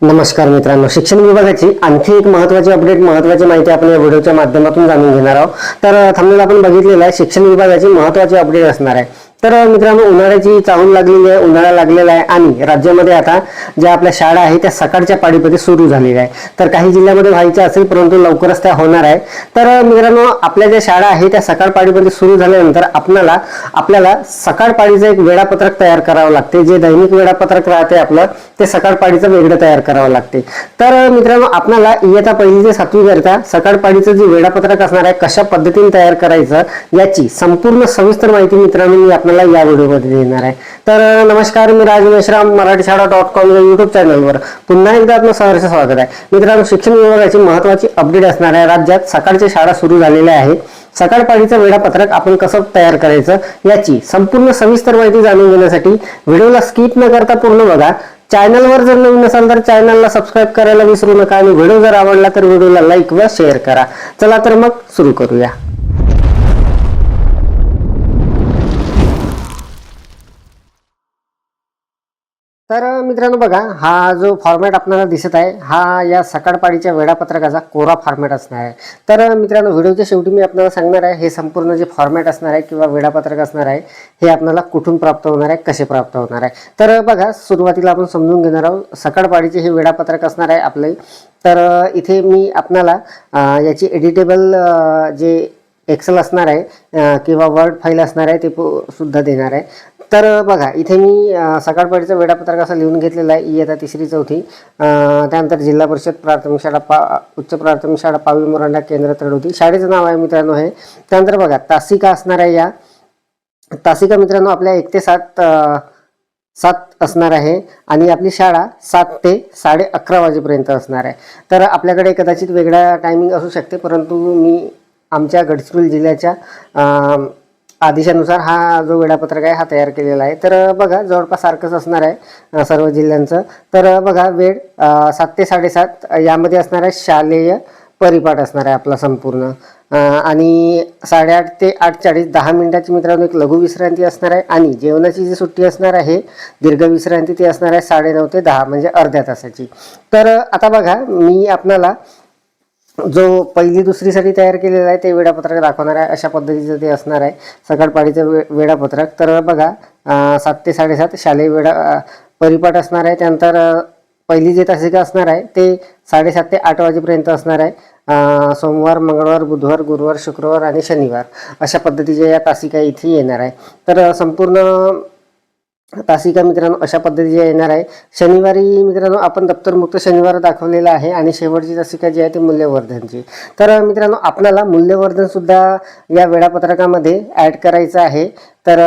नमस्कार मित्रांनो, शिक्षण विभागाची आणखी एक महत्त्वाची अपडेट, महत्त्वाची माहिती आपण या व्हिडिओच्या माध्यमातून जाणून घेणार आहोत। तर थंबनेल आपण बघितलेला आहे, शिक्षण विभागाची महत्त्वाची अपडेट असणार आहे। तर मित्रांनो, उन्हाळ्याची चाहूल लागलेली आहे, उन्हाळा लागलेला आहे आणि राज्यामध्ये आता ज्या आपल्या शाळा आहेत त्या सकाळच्या पाळीमध्ये सुरू झालेल्या आहे। तर काही जिल्ह्यामध्ये व्हायच्या असेल, परंतु लवकरच त्या होणार आहे। तर मित्रांनो, आपल्या ज्या शाळा आहेत त्या सकाळ पाळीमध्ये सुरू झाल्यानंतर आपल्याला सकाळ पाळीचं एक वेळापत्रक तयार करावं लागते। जे दैनिक वेळापत्रक राहते आपलं, ते सकाळ पाळीचं वेगळं तयार करावं लागते। तर मित्रांनो, आपल्याला इयत्ता 1ली ते 7वी करता सकाळ पाळीचं जे वेळापत्रक असणार आहे, कशा पद्धतीने तयार करायचं याची संपूर्ण सविस्तर माहिती मित्रांनो मी आपल्याला या व्हिडिओमध्ये देणार आहे। तर नमस्कार, मी राज मेश्राम, मराठीशाळा.com या युट्यूब चॅनलवर पुन्हा एकदा आपलं सहर्ष स्वागत आहे। मित्रांनो, शिक्षण विभागाची महत्त्वाची अपडेट असणार आहे। राज्यात सकाळच्या शाळा सुरू झालेल्या आहेत। सकाळ पाळीचं वेळापत्रक आपण कसं तयार करायचं याची संपूर्ण सविस्तर माहिती जाणून घेण्यासाठी व्हिडिओला स्किप न करता पूर्ण बघा। चॅनलवर जर नवीन असाल तर चॅनलला सबस्क्राईब करायला विसरू नका आणि व्हिडिओ जर आवडला तर व्हिडिओला लाईक व शेअर करा। चला तर मग सुरू करूया। तर मित्रांनो बघा, हा जो फॉर्मॅट आपल्याला दिसत आहे हा या सकाळ पाळीच्या वेळापत्रकाचा कोरा फॉर्मॅट असणार आहे। तर मित्रांनो, व्हिडिओच्या शेवटी मी आपल्याला सांगणार आहे हे संपूर्ण जे फॉर्मॅट असणार आहे किंवा वेळापत्रक असणार आहे हे आपल्याला कुठून प्राप्त होणार आहे, कसे प्राप्त होणार आहे। तर बघा, सुरुवातीला आपण समजून घेणार आहोत सकाळ पाळीचे हे वेळापत्रक असणार आहे आपले। तर इथे मी आपल्याला याची एडिटेबल जे एक्सेल असणार आहे किंवा वर्ड फाईल असणार आहे ते सुद्धा देणार आहे। तर बघा, इथे मी सकाळ पाळीचं वेळापत्रक असं लिहून घेतलेलं आहे। इयत्ता 3री 4थी, त्यानंतर जिल्हा परिषद प्राथमिक शाळा उच्च प्राथमिक शाळा पावी मोरांडा केंद्र तळोदी शाळेचं नाव आहे मित्रांनो हे। त्यानंतर बघा, तासिका असणार आहे। या तासिका मित्रांनो आपल्या 1 ते 7 असणार आहे आणि आपली शाळा 7 ते 11:30 वाजेपर्यंत असणार आहे। तर आपल्याकडे कदाचित वेगळा टायमिंग असू शकते, परंतु मी आमच्या गडचिरोली जिल्ह्याच्या आदेशानुसार हा जो वेळापत्रक आहे हा तयार केलेला आहे। तर बघा, जवळपास सारखंच असणार आहे सर्व जिल्ह्यांचं। तर बघा, वेळ 7 ते 7:30 यामध्ये असणार आहे। शालेय परिपाठ असणार आहे आपला संपूर्ण, आणि 8:30 ते 8:40 10 मिनिटाची मित्रांनो एक लघु विश्रांती असणार आहे। आणि जेवणाची जी सुट्टी असणार आहे दीर्घ विश्रांती ती असणार आहे 9:30 ते 10 म्हणजे अर्ध्या तासाची। तर आता बघा, मी आपल्याला जो 1ली 2री साठी तयार केलेला आहे ते वेळापत्रक दाखवणार आहे। अशा पद्धतीचं ते असणार आहे सकाळ पाळीचं वेळापत्रक। तर बघा, 7 ते 7:30 शालेय परिपाठ असणार आहे। त्यानंतर 1ली जे तासिका असणार आहे ते 7:30 ते 8 वाजेपर्यंत असणार आहे। सोमवार, मंगळवार, बुधवार, गुरुवार, शुक्रवार आणि शनिवार अशा पद्धतीच्या या तासिका इथे येणार आहे। तर संपूर्ण तासिका मित्रांनो अशा पद्धतीचे येणार आहे। शनिवारी मित्रांनो आपण दप्तरमुक्त शनिवार दाखवलेला आहे आणि शेवटची तासिका जी आहे ती मूल्यवर्धनची। तर मित्रांनो, आपल्याला मूल्यवर्धन सुद्धा या वेळापत्रकामध्ये ॲड करायचं आहे। तर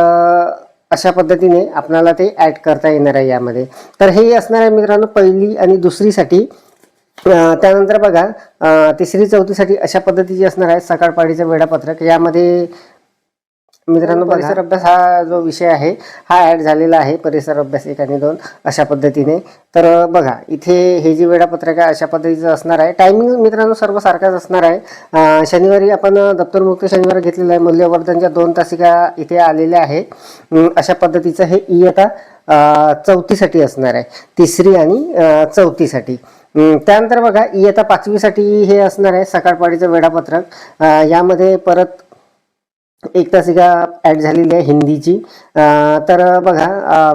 अशा पद्धतीने आपल्याला ते ॲड करता येणार आहे यामध्ये। तर हे असणार आहे मित्रांनो 1ली आणि 2री साठी। त्यानंतर बघा, 3री 4थी साठी अशा पद्धतीचे असणार आहे सकाळ पाळीचं वेळापत्रक। यामध्ये मित्रांनो परिसर अभ्यास हा जो विषय आहे हा ॲड झालेला आहे, परिसर अभ्यास 1 आणि 2 अशा पद्धतीने। तर बघा, इथे हे जे वेळापत्रक आहे अशा पद्धतीचं असणार आहे। टायमिंग मित्रांनो सर्व सारखाच असणार आहे। शनिवारी आपण दप्तरमुक्त शनिवार घेतलेला आहे। मूल्यवर्धनच्या 2 तासिका इथे आलेल्या आहेत। अशा पद्धतीचं हे इयत्ता 4थी साठी असणार आहे, 3री आणि 4थी साठी। त्यानंतर बघा, इयत्ता 5वी साठी हे असणार आहे सकाळ पाळीचं वेळापत्रक। यामध्ये परत 1 तासिका ॲड झालेली आहे हिंदीची। तर बघा,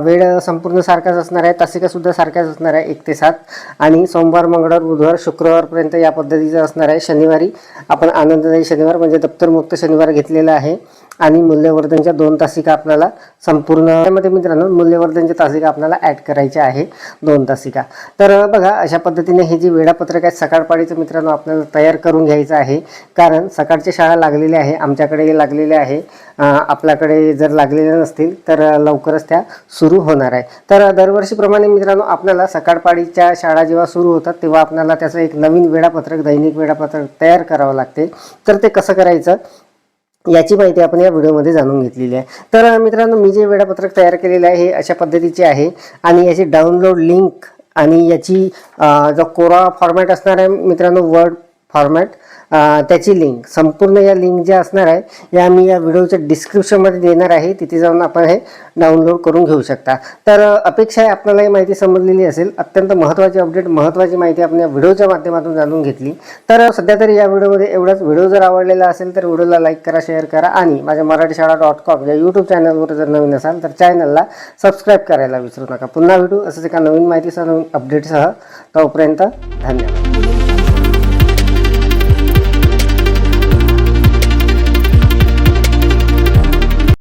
वेळ संपूर्ण सारखाच असणार आहे, तासिका सुद्धा सारख्याच असणार आहे 1 ते 7 आणि सोमवार, मंगळवार, बुधवार, शुक्रवारपर्यंत या पद्धतीचं असणार आहे। शनिवारी आपण आनंददायी शनिवार म्हणजे दप्तरमुक्त शनिवार घेतलेला आहे आणि मूल्यवर्धनच्या 2 तासिका आपल्याला संपूर्ण त्यामध्ये मित्रांनो मूल्यवर्धनच्या तासिका आपल्याला ॲड करायच्या आहे 2 तासिका। तर बघा, अशा पद्धतीने हे जे वेळापत्रक आहे सकाळ पाळीचं मित्रांनो आपल्याला तयार करून घ्यायचं आहे, कारण सकाळच्या शाळा लागलेल्या आहे, आमच्याकडे लागलेल्या आहे। आपल्याकडे जर लागलेल्या नसतील तर लवकरच त्या सुरू होणार आहे। तर दरवर्षीप्रमाणे मित्रांनो आपल्याला सकाळ पाळीच्या शाळा जेव्हा सुरू होतात तेव्हा आपल्याला त्याचं एक नवीन वेळापत्रक, दैनिक वेळापत्रक तयार करावं लागते। तर ते कसं करायचं याची माहिती आपण या व्हिडिओमध्ये जाणून घेतलेली आहे। तर मित्रांनो, मी जे वेळापत्रक तयार केलेले आहे हे अशा पद्धतीचे आहे आणि याची डाउनलोड लिंक आणि याची जो कोरा फॉर्मॅट असणार आहे मित्रांनो वर्ड फॉर्मॅट, त्याची लिंक, संपूर्ण या लिंक ज्या असणार आहे या मी या व्हिडिओच्या डिस्क्रिप्शनमध्ये देणार आहे, तिथे जाऊन आपण हे डाउनलोड करून घेऊ शकता. तर अपेक्षा आहे आपल्याला ही माहिती समजलेली असेल. अत्यंत महत्त्वाची अपडेट, महत्त्वाची माहिती आपण या व्हिडिओच्या माध्यमातून जाणून घेतली. तर सध्या तरी या व्हिडिओमध्ये एवढाच. व्हिडिओ जर आवडलेला असेल तर व्हिडिओला लाईक करा, शेअर करा आणि माझ्या marathishada.com या यूट्यूब चॅनलवर जर नवीन असाल तर चॅनलला सबस्क्राईब करायला विसरू नका. पुन्हा भेटू असंच एका नवीन माहितीसह, नवीन अपडेटसह. तोपर्यंत धन्यवाद.